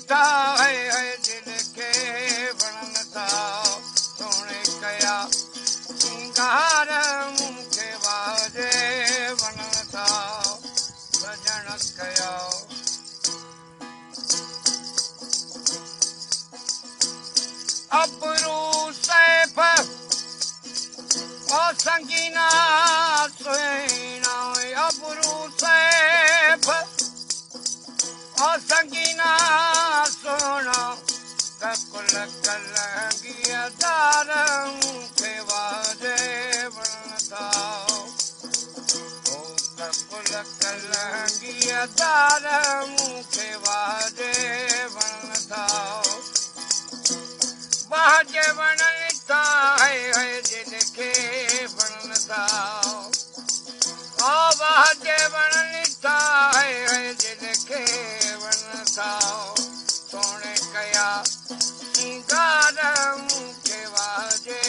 ॾिठा है दिल खे वणन था सोणे कया सिंगार मूंखे वाजे वणन था सजण कया अबरू सैफ ओ संगीना सुहिणा अबरू सैफ ओ संगीना सुहिणा ककुल कलंगिया दार मूंखे वाजे वणन था ओ ककुल कलंगिया दार मूंखे वाजे वणन था वाजे वणन था है दिल खे वणन था ओ वाजे वणन था है दिल खे वणन था सोणे कया सिंगार मूंखे वाजे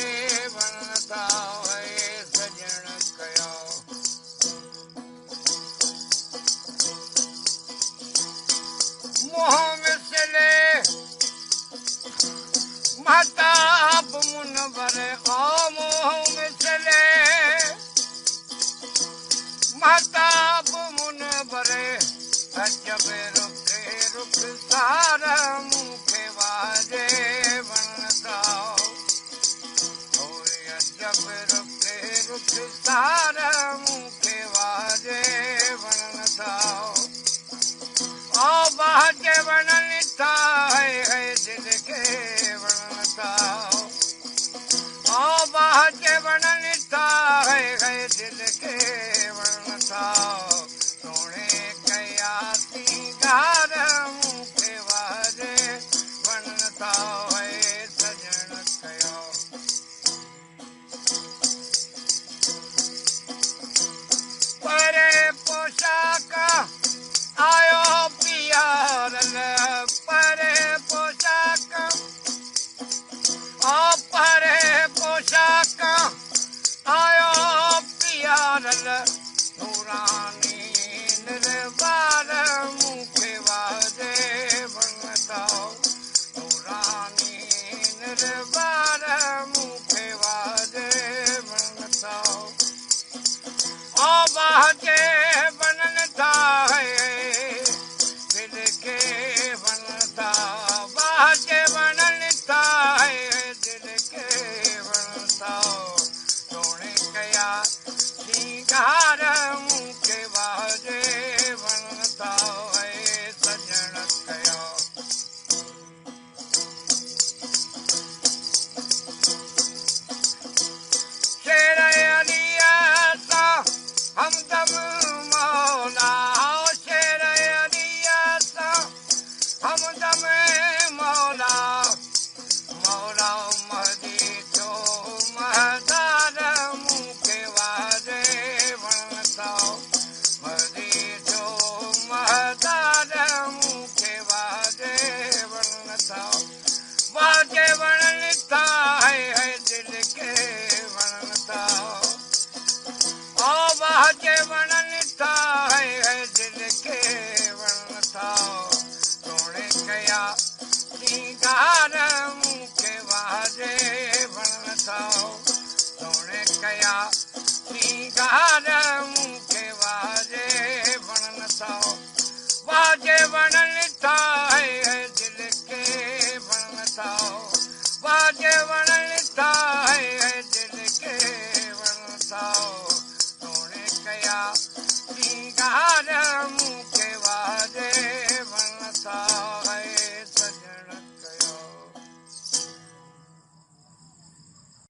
वणन था है सजण कया मुंहुं मिसले मत